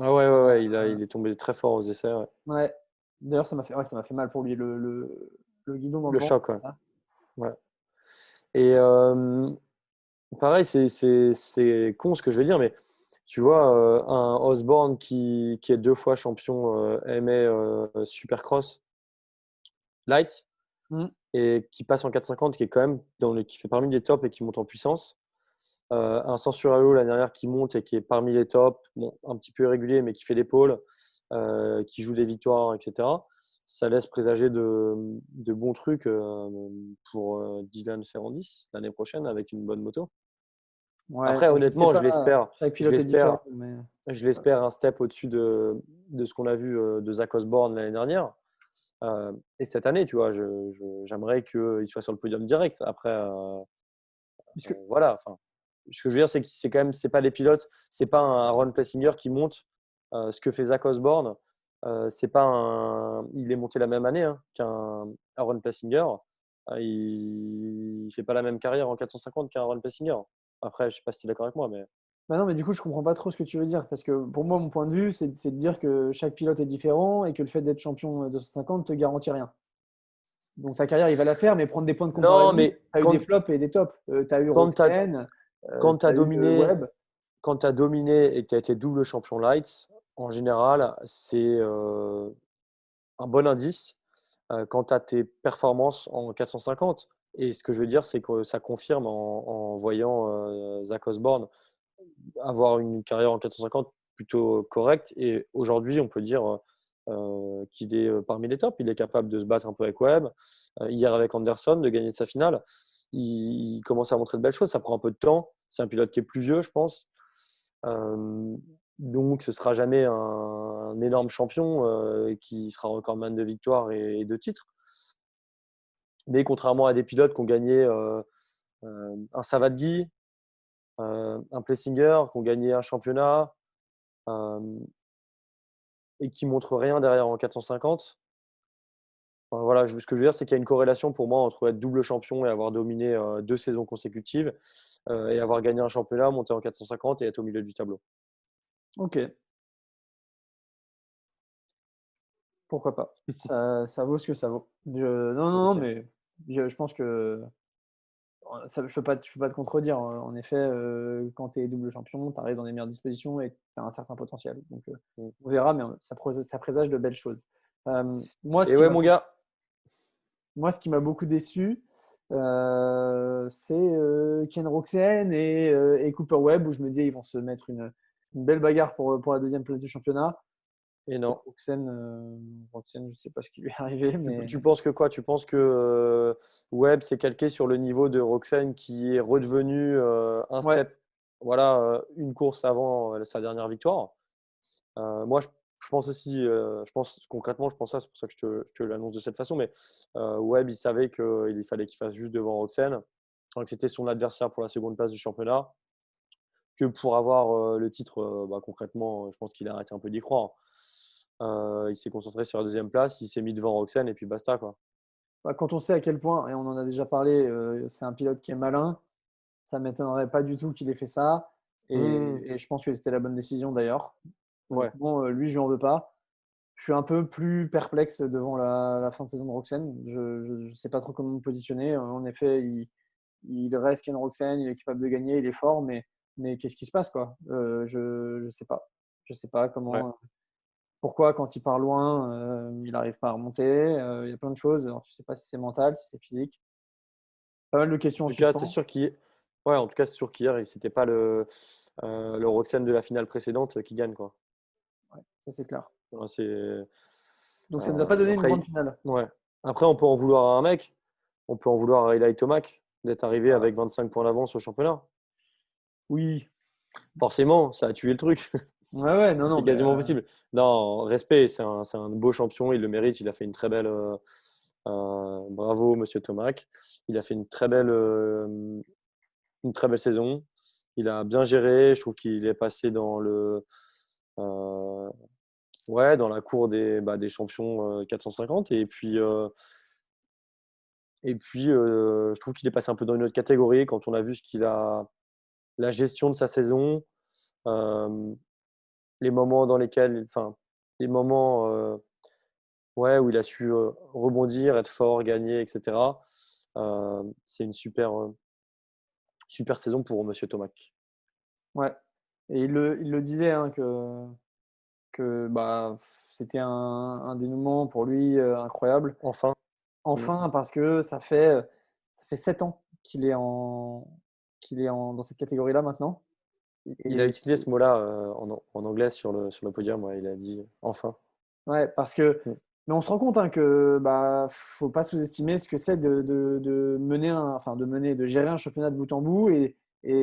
S2: ah ouais, il est tombé très fort aux essais. Ouais.
S1: Ouais. D'ailleurs, ça m'a fait mal pour lui, le guidon dans le
S2: Le
S1: vent.
S2: choc, ouais.
S1: Ah.
S2: Ouais. Et pareil, c'est con ce que je vais dire, mais tu vois, un Osborne qui est 2 fois champion MA Supercross Light
S1: Mm.
S2: et qui passe en 450, qui est quand même qui fait parmi les tops et qui monte en puissance. Un Censuralo l'année dernière qui monte et qui est parmi les tops, bon, un petit peu irrégulier, mais qui fait l'épaule, qui joue des victoires, etc. Ça laisse présager de bons trucs pour Dylan Ferrandis l'année prochaine avec une bonne moto.
S1: Ouais,
S2: Après,
S1: je ne sais
S2: honnêtement,
S1: pas. Chaque
S2: je
S1: pilote est
S2: l'espère,
S1: différent. Mais...
S2: je l'espère un step au-dessus de ce qu'on a vu de Zach Osborne l'année dernière. Et cette année, tu vois, j'aimerais qu'il soit sur le podium direct. Après,
S1: Puisque,
S2: voilà. Enfin, ce que je veux dire, c'est que c'est quand même, c'est pas les pilotes, c'est pas un Ron Plessinger qui monte ce que fait Zach Osborne. C'est pas il est monté la même année qu'un Aaron Plessinger. Il fait pas la même carrière en 450 qu'un Aaron Plessinger. Après, je sais pas si tu es d'accord avec moi, mais
S1: bah non, mais du coup, je comprends pas trop ce que tu veux dire. Parce que pour moi, mon point de vue, c'est de dire que chaque pilote est différent et que le fait d'être champion 250 te garantit rien. Donc sa carrière, il va la faire, mais prendre des points de
S2: non,
S1: comparaison,
S2: mais
S1: tu as eu des flops et des tops. Tu as eu
S2: quand tu as,
S1: Roxen, tu as eu
S2: dominé,
S1: Webb.
S2: quand tu as dominé et que tu as été double champion light, en général, c'est un bon indice quant à tes performances en 450. Et ce que je veux dire, c'est que ça confirme en voyant Zach Osborne avoir une carrière en 450 plutôt correcte. Et aujourd'hui, on peut dire qu'il est parmi les tops. Il est capable de se battre un peu avec Webb. Hier, avec Anderson, de gagner sa finale. Il commence à montrer de belles choses. Ça prend un peu de temps. C'est un pilote qui est plus vieux, je pense. Euh, donc, ce sera jamais un énorme champion qui sera recordman de victoires et de titres. Mais contrairement à des pilotes qui ont gagné un Savadgui, un Plessinger, qui ont gagné un championnat euh, et qui montrent rien derrière en 450. Enfin, voilà, ce que je veux dire, c'est qu'il y a une corrélation pour moi entre être double champion et avoir dominé 2 saisons consécutives et avoir gagné un championnat, monter en 450 et être au milieu du tableau.
S1: Ok, pourquoi pas. Ça vaut ce que ça vaut. Non,
S2: Ok.
S1: mais je pense que je peux pas te contredire. En effet, quand tu es double champion, tu arrives dans les meilleures dispositions et tu as un certain potentiel. Donc,
S2: Mm.
S1: on verra, mais ça présage de belles choses. Moi, ce
S2: Et
S1: qui
S2: ouais,
S1: m'a
S2: mon gars.
S1: Moi, ce qui m'a beaucoup déçu, c'est Ken Roczen et Cooper Webb, où je me dis ils vont se mettre une belle bagarre pour la deuxième place du championnat.
S2: Et
S1: Et
S2: non.
S1: Roczen, je ne sais pas ce qui lui est arrivé, mais
S2: Tu penses que quoi? Tu penses que Webb s'est calqué sur le niveau de Roxane qui est redevenu un
S1: ouais.
S2: step, voilà, une course avant sa dernière victoire? Moi, je pense aussi, je pense concrètement, je pense ça, c'est pour ça que je te l'annonce de cette façon, mais Webb, il savait qu'il fallait qu'il fasse juste devant Roxane, que c'était son adversaire pour la seconde place du championnat, que pour avoir le titre, concrètement, je pense qu'il a arrêté un peu d'y croire. Il s'est concentré sur la deuxième place, il s'est mis devant Roxane et puis basta, quoi.
S1: Bah, quand on sait à quel point, et on en a déjà parlé, c'est un pilote qui est malin, ça ne m'étonnerait pas du tout qu'il ait fait ça.
S2: Mmh.
S1: Et je pense que c'était la bonne décision d'ailleurs.
S2: Ouais,
S1: Honnêtement, lui, je lui en veux pas. Je suis un peu plus perplexe devant la fin de saison de Roxane. Je ne sais pas trop comment me positionner. En effet, il reste Ken Roczen, il est capable de gagner, il est fort, mais qu'est-ce qui se passe quoi? Je sais pas. Je sais pas
S2: ouais.
S1: comment. Pourquoi, quand il part loin, il n'arrive pas à remonter? Il y a plein de choses. Alors, tu ne sais pas si c'est mental, si c'est physique. Pas mal de questions
S2: En
S1: en
S2: tout cas, c'est
S1: suspens.
S2: sûr en tout cas, c'est sûr qu'hier, c'était pas le Roxane de la finale précédente qui gagne, quoi.
S1: Ouais, ça, c'est clair.
S2: Ouais, c'est,
S1: Donc, ça ne nous a pas donné une
S2: après,
S1: grande finale.
S2: ouais. Après, on peut en vouloir à un mec. On peut en vouloir à Eli Tomac d'être arrivé
S1: Ah,
S2: avec 25 points d'avance au championnat.
S1: oui.
S2: Forcément, ça a tué le truc.
S1: Ouais, ouais, non, non,
S2: C'était
S1: mais
S2: quasiment possible. Non, respect, c'est un beau champion, il le mérite. Il a fait une très belle. Bravo, monsieur Tomac. Il a fait une très belle saison. Il a bien géré. Je trouve qu'il est passé euh, dans la cour des champions 450. Je trouve qu'il est passé un peu dans une autre catégorie quand on a vu la gestion de sa saison, euh, les moments dans lesquels, enfin, les moments où il a su rebondir, être fort, gagner, etc. C'est une super saison pour Monsieur Tomac.
S1: ouais. Et il le disait, hein, que bah, c'était un dénouement pour lui incroyable.
S2: Enfin, mm.
S1: Enfin, parce que ça fait 7 ans dans cette catégorie-là maintenant.
S2: Il a
S1: Et
S2: utilisé ce mot-là en anglais sur le podium. Ouais, il a dit enfin.
S1: ouais, parce que,
S2: Mm.
S1: mais on se rend compte, hein, que bah, faut pas sous-estimer ce que c'est de mener de gérer un championnat de bout en bout et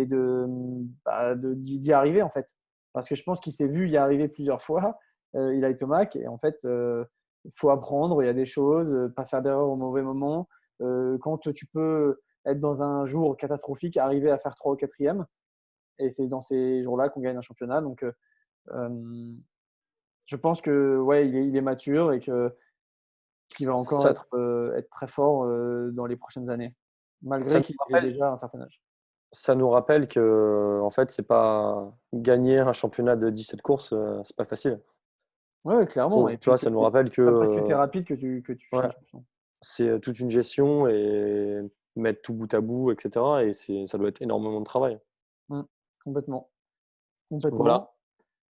S1: d'y arriver en fait. Parce que je pense qu'il s'est vu y arriver plusieurs fois, Eli Tomac, et en fait, il faut apprendre. Il y a des choses, pas faire d'erreur au mauvais moment. Quand tu peux être dans un jour catastrophique, arriver à faire 3 ou 4e, et c'est dans ces jours-là qu'on gagne un championnat. Donc, euh, je pense que ouais, il est mature et qu'il va encore
S2: Ça,
S1: être très fort dans les prochaines années,
S2: ça
S1: malgré
S2: nous
S1: qu'il ait
S2: rappelle,
S1: déjà un certain âge.
S2: ça nous rappelle que en fait, c'est pas gagner un championnat de 17 courses, c'est pas facile.
S1: Ouais, ouais, clairement. Et
S2: Tu
S1: puis
S2: vois,
S1: que
S2: ça nous rappelle que
S1: c'est pas parce que tu es rapide que tu
S2: ouais,
S1: finis champion.
S2: c'est toute une gestion et mettre tout bout à bout, etc. Et ça doit être énormément de travail.
S1: Mm. Complètement.
S2: Voilà.
S1: Complètement.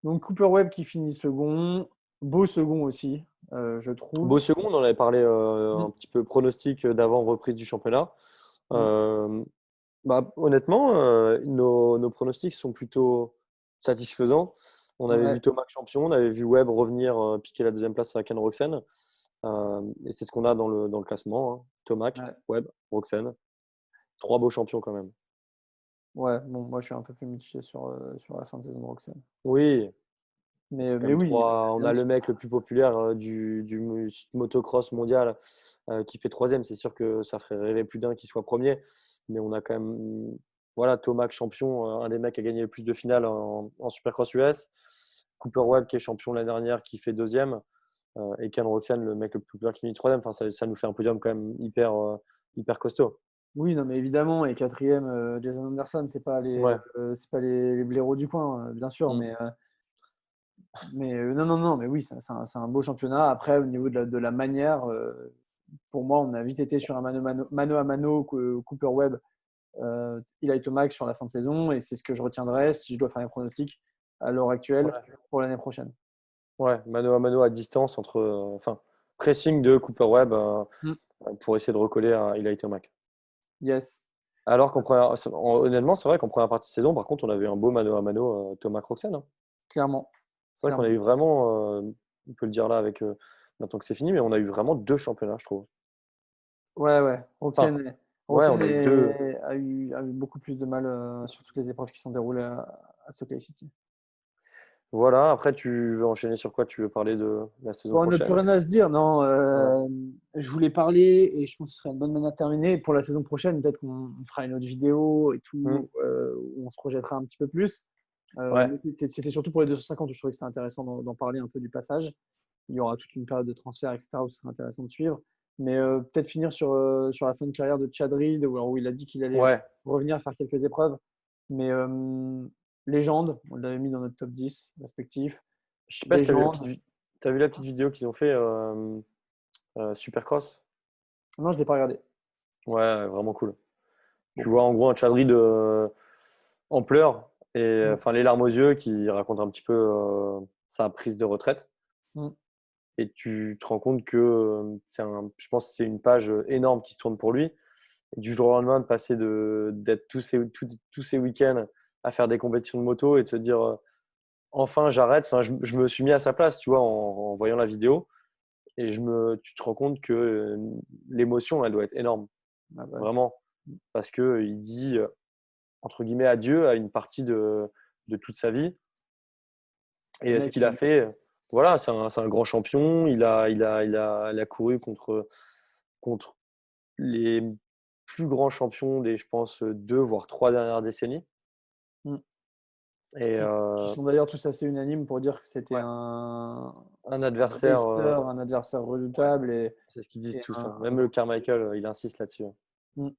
S1: Donc Cooper Webb qui finit second, beau second aussi, je trouve.
S2: Beau second, on en avait parlé
S1: Mm.
S2: un petit peu pronostic d'avant reprise du championnat.
S1: Mm.
S2: Euh, honnêtement, nos pronostics sont plutôt satisfaisants. On avait
S1: Ouais,
S2: vu Thomas champion, on avait vu Webb revenir piquer la deuxième place à Ken Roxen. Et c'est ce qu'on a dans le classement, hein. Thomas,
S1: ouais,
S2: Webb, Roxen. Trois beaux champions quand même.
S1: ouais. Bon, moi je suis un peu plus mitigé sur la fin de saison de Roxanne.
S2: Oui,
S1: Mais,
S2: c'est quand
S1: mais
S2: même
S1: oui,
S2: trois. On
S1: bien
S2: a le
S1: sûr.
S2: mec le plus populaire du motocross mondial qui fait troisième. C'est sûr que ça ferait rêver plus d'un qui soit premier. Mais on a quand même, voilà, Thomas champion, un des mecs qui a gagné le plus de finales en Supercross US. Cooper Webb qui est champion l'année dernière, qui fait deuxième. Et Ken Roxen, le mec le plus populaire qui finit troisième. Enfin, ça nous fait un podium quand même hyper costaud.
S1: Oui, non, mais évidemment, et quatrième, Jason Anderson,
S2: Ouais.
S1: c'est pas les blaireaux du coin, bien sûr,
S2: Mm.
S1: mais non, non, non, mais oui, c'est un beau championnat. Après, au niveau de la manière, pour moi, on a vite été sur un mano à mano Cooper Webb, Eli Tomac sur la fin de saison, et c'est ce que je retiendrai si je dois faire un pronostic à l'heure actuelle
S2: Ouais.
S1: pour l'année prochaine.
S2: Ouais, mano à mano à distance enfin, pressing de Cooper Webb
S1: Mm.
S2: pour essayer de recoller à Eli Tomac.
S1: Yes,
S2: Alors honnêtement, c'est vrai qu'en première partie de saison, par contre, on avait un beau mano à mano Thomas Croxen, hein.
S1: clairement,
S2: C'est vrai qu'on a
S1: clairement.
S2: eu vraiment, on peut le dire là avec maintenant que c'est fini, mais on a eu vraiment deux championnats, je trouve.
S1: Ouais, ouais.
S2: Enfin,
S1: Roxane,
S2: ouais,
S1: Roxane
S2: on a eu deux.
S1: a eu beaucoup plus de mal sur toutes les épreuves qui sont déroulées à Salt Lake City.
S2: Voilà, après, tu veux enchaîner sur quoi? Tu veux parler de la saison
S1: Bon, on n'a plus
S2: prochaine?
S1: rien à se dire, non.
S2: Ouais.
S1: Je voulais parler et je pense que ce serait une bonne manière de terminer. Pour la saison prochaine, peut-être qu'on fera une autre vidéo et
S2: Hmm.
S1: tout, où on se projettera un petit peu plus.
S2: Ouais,
S1: Mais c'était surtout pour les 250 où je trouvais que c'était intéressant d'en parler un peu du passage. Il y aura toute une période de transfert, etc., où ce sera intéressant de suivre. Mais peut-être finir sur la fin de carrière de Chad Reed, où il a dit qu'il allait
S2: ouais.
S1: revenir faire quelques épreuves. Mais légende, on l'avait mis dans notre top 10 respectif.
S2: Je sais pas si
S1: Légende.
S2: t'as vu la petite vidéo qu'ils ont fait Supercross?
S1: Non, je ne l'ai pas regardé.
S2: Ouais, vraiment cool. Tu
S1: Bon.
S2: vois en gros un Chad Reed en pleurs et
S1: Mm.
S2: enfin les larmes aux yeux qui raconte un petit peu sa prise de retraite.
S1: Mm.
S2: Et tu te rends compte que je pense que c'est une page énorme qui se tourne pour lui. Et du jour au lendemain, de passer d'être tous ces week-ends à faire des compétitions de moto et de se dire enfin j'arrête. Enfin, je me suis mis à sa place, tu vois, en voyant la vidéo. Et tu te rends compte que l'émotion, elle doit être énorme,
S1: Ah bah,
S2: vraiment. Parce qu'il dit, entre guillemets, adieu à une partie de toute sa vie.
S1: le
S2: Et ce
S1: mec,
S2: qu'il a fait, voilà, c'est un grand champion. Il a couru contre les plus grands champions des, je pense, 2 voire 3 dernières décennies.
S1: mm.
S2: Et
S1: qui sont d'ailleurs tous assez unanimes pour dire que c'était
S2: ouais, un
S1: un
S2: adversaire,
S1: racer, un adversaire
S2: ouais,
S1: redoutable
S2: c'est ce qu'ils disent
S1: et
S2: tous, hein.
S1: un
S2: Même le
S1: grand
S2: Carmichael, il insiste là-dessus, hein.
S1: champion.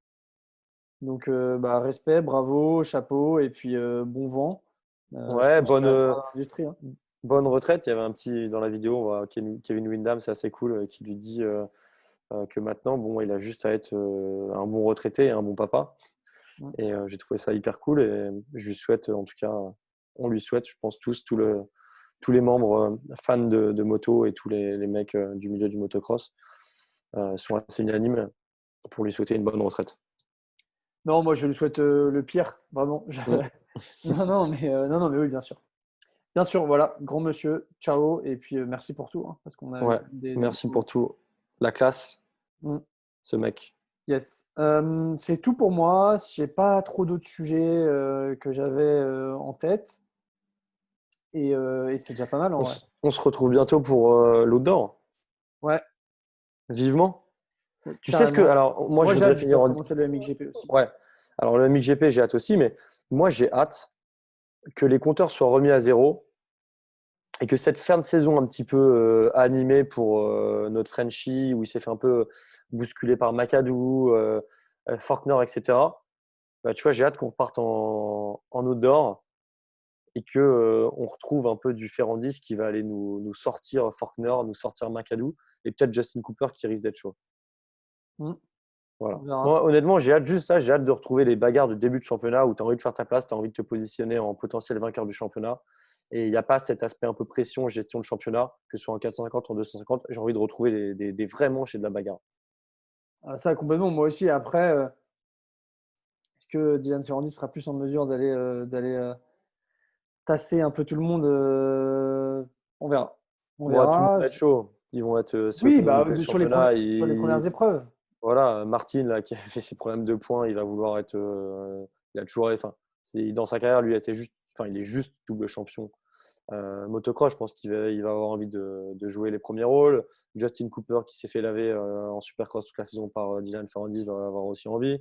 S1: Donc, bah, respect, bravo, chapeau et puis bon vent. Je
S2: Ouais,
S1: pense qu'il restera dans l'industrie. Hein.
S2: bonne retraite. Il y avait un petit dans la vidéo, on voit Kevin Windham, c'est assez cool, qui lui dit que maintenant, bon, il a juste à être un bon retraité et un bon papa.
S1: Mm.
S2: Et j'ai trouvé ça hyper cool. Et je lui souhaite, en tout cas, on lui souhaite, je pense, tous les membres fans de moto et tous les mecs du milieu du motocross sont assez unanimes pour lui souhaiter une bonne retraite.
S1: Non, moi je lui souhaite le pire, vraiment.
S2: Mm.
S1: Non, non, mais oui, bien sûr. Bien sûr, voilà, grand monsieur, ciao, et puis merci pour tout, hein, parce qu'on a eu
S2: Ouais,
S1: quand même des
S2: merci
S1: beaux.
S2: pour tout. La classe,
S1: Mm.
S2: ce mec.
S1: Yes. C'est tout pour moi. J'ai pas trop d'autres sujets que j'avais en tête, et c'est déjà pas mal en vrai.
S2: On se retrouve bientôt pour l'outdoor.
S1: Ouais,
S2: Vivement. Tu sais ce que.
S1: carrément.
S2: Alors, moi, je
S1: Moi, j'ai
S2: voudrais
S1: hâte de
S2: finir en.
S1: recommencer le MXGP aussi.
S2: Ouais. Alors, le MXGP, j'ai hâte aussi, mais moi, j'ai hâte que les compteurs soient remis à zéro et que cette fin de saison un petit peu animée pour notre Frenchie, où il s'est fait un peu bousculer par McAdoo, Faulkner, etc. Bah, tu vois, j'ai hâte qu'on reparte en outdoor et que on retrouve un peu du Ferrandis qui va aller nous sortir Faulkner, nous sortir McAdoo et peut-être Justin Cooper qui risque d'être chaud.
S1: Mm. On
S2: Voilà.
S1: verra.
S2: Moi, honnêtement, j'ai hâte juste ça. J'ai hâte de retrouver les bagarres de début de championnat où tu as envie de faire ta place, tu as envie de te positionner en potentiel vainqueur du championnat. Et il n'y a pas cet aspect un peu pression, gestion de championnat, que ce soit en 450 ou en 250. J'ai envie de retrouver des vrais manches et de la bagarre.
S1: Ah, ça, complètement. Moi aussi. Après, est-ce que Dylan Ferrandi sera plus en mesure d'aller tasser un peu tout le monde? On verra. On
S2: Bon, tout le monde
S1: verra.
S2: va être chaud. Ils vont être, c'est
S1: Oui,
S2: automne
S1: bah,
S2: WP
S1: sur
S2: championnat.
S1: sur les premières épreuves.
S2: Voilà, Martin, là, qui a fait ses problèmes de points, il va vouloir être. Il a toujours. Enfin, dans sa carrière, lui, il est juste double champion. Motocross, je pense il va avoir envie de jouer les premiers rôles. Justin Cooper, qui s'est fait laver en Supercross toute la saison par Dylan Ferrandis, va avoir aussi envie.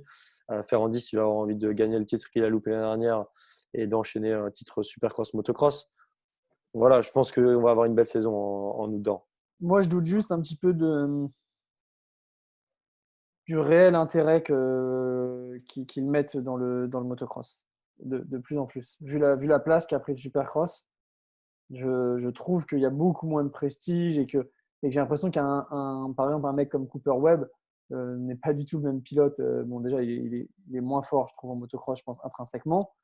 S2: Ferrandis, il va avoir envie de gagner le titre qu'il a loupé l'année dernière et d'enchaîner un titre Supercross Motocross. Voilà, je pense qu'on va avoir une belle saison en outdoor.
S1: Moi, je doute juste un petit peu du réel intérêt qu'ils mettent dans le motocross, de plus en plus. Vu la place qu'a pris le Supercross, je trouve qu'il y a beaucoup moins de prestige et que j'ai l'impression par exemple, un mec comme Cooper Webb n'est pas du tout le même pilote. Bon, déjà, il est moins fort, je trouve, en motocross, je pense, intrinsèquement,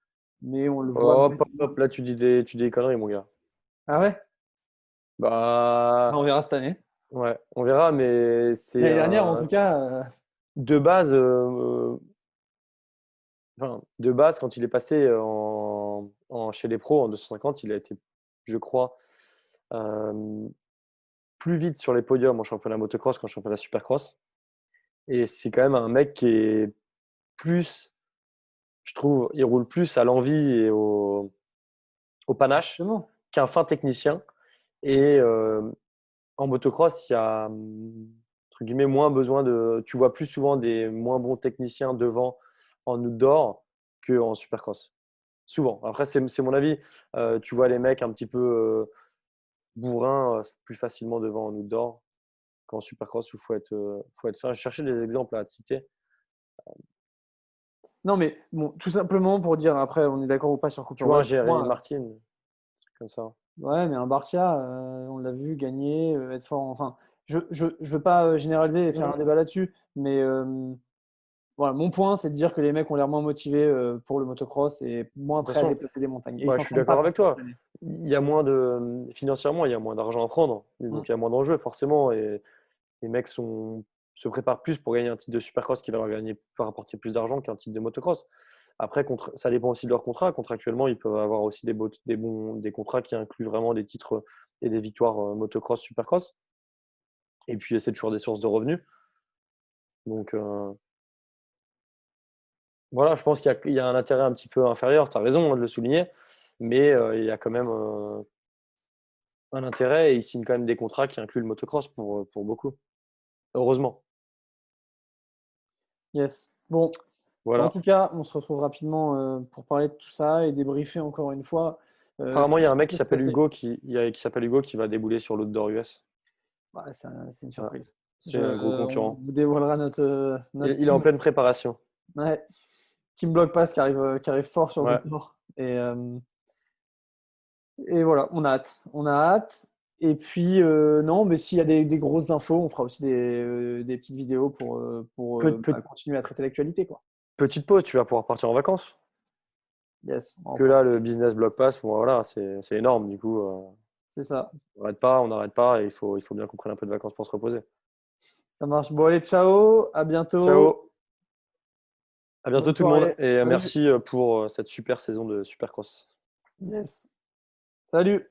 S1: mais on le voit
S2: Hop,
S1: mettre.
S2: hop, hop, là, tu dis des conneries, mon gars.
S1: Ah ouais?
S2: Bah,
S1: On verra cette année.
S2: ouais, on verra, mais c'est
S1: L'année dernière, en tout cas,
S2: de base. Enfin, de base, quand il est passé chez les pros en 250, il a été, je crois, euh, plus vite sur les podiums en championnat motocross qu'en championnat supercross. Et c'est quand même un mec qui est plus, je trouve, il roule plus à l'envie et au panache
S1: justement.
S2: qu'un fin technicien. Et en motocross, il y a, entre guillemets, moins besoin de. Tu vois plus souvent des moins bons techniciens devant en outdoor qu'en supercross. Souvent. Après, c'est mon avis. Tu vois les mecs un petit peu bourrins plus facilement devant en outdoor qu'en supercross où faut être fin. Je cherchais des exemples à te citer.
S1: Non, mais bon, tout simplement pour dire, après, on est d'accord ou pas sur Cooper
S2: Tu vois un
S1: Webb.
S2: Jérémy
S1: Moi,
S2: Martin, un truc comme ça.
S1: ouais, mais un Barcia, on l'a vu gagner, être fort. Enfin, je veux pas généraliser et faire un
S2: Mhm.
S1: débat là-dessus, mais Voilà, mon point, c'est de dire que les mecs ont l'air moins motivés pour le motocross et moins
S2: De toute
S1: prêts à
S2: façon,
S1: déplacer des montagnes. Et ils
S2: bah, je suis
S1: s'entraînent pas
S2: d'accord
S1: pour
S2: avec toi.
S1: s'entraîner.
S2: Financièrement, il y a moins d'argent à prendre. Et
S1: Mm.
S2: donc, il y a moins d'enjeux, forcément. Et les mecs se préparent plus pour gagner un titre de supercross qui va leur rapporter plus d'argent qu'un titre de motocross. Après, ça dépend aussi de leur contrat. Contractuellement, ils peuvent avoir aussi des contrats qui incluent vraiment des titres et des victoires motocross, supercross. Et puis, c'est toujours des sources de revenus. Donc, voilà, je pense qu'il y a un intérêt un petit peu inférieur. Tu as raison de le souligner. Mais il y a quand même un intérêt et ils signent quand même des contrats qui incluent le motocross pour beaucoup. Heureusement.
S1: Yes. Bon, en
S2: Voilà.
S1: tout cas, on se retrouve rapidement pour parler de tout ça et débriefer encore une fois
S2: Apparemment,
S1: tout
S2: il y a
S1: ce
S2: un
S1: qui
S2: mec qui
S1: peut se
S2: s'appelle
S1: passer.
S2: Hugo qui s'appelle Hugo qui va débouler sur l'Outdoor US.
S1: Ouais, c'est une
S2: Voilà.
S1: surprise.
S2: C'est un gros
S1: On
S2: concurrent.
S1: vous dévoilera notre
S2: Il est en
S1: team.
S2: pleine préparation.
S1: Ouais, Team Block Pass qui arrive fort sur le
S2: Ouais.
S1: tour. Et voilà, on a hâte. On a hâte. Et puis, non, mais s'il y a des grosses infos, on fera aussi des petites vidéos pour
S2: Pe- pe-
S1: continuer à traiter l'actualité, quoi.
S2: Petite pause, tu vas pouvoir partir en vacances.
S1: Yes, on va en
S2: Que là,
S1: profiter.
S2: le business block pass, bon, voilà, c'est énorme. Du coup,
S1: C'est ça.
S2: on n'arrête pas et il faut bien qu'on prenne un peu de vacances pour se reposer.
S1: Ça marche. Bon, allez, ciao. À bientôt.
S2: Ciao, à bientôt
S1: Bonne
S2: tout le monde
S1: soirée.
S2: et
S1: Salut.
S2: merci pour cette super saison de Supercross.
S1: Yes. Salut.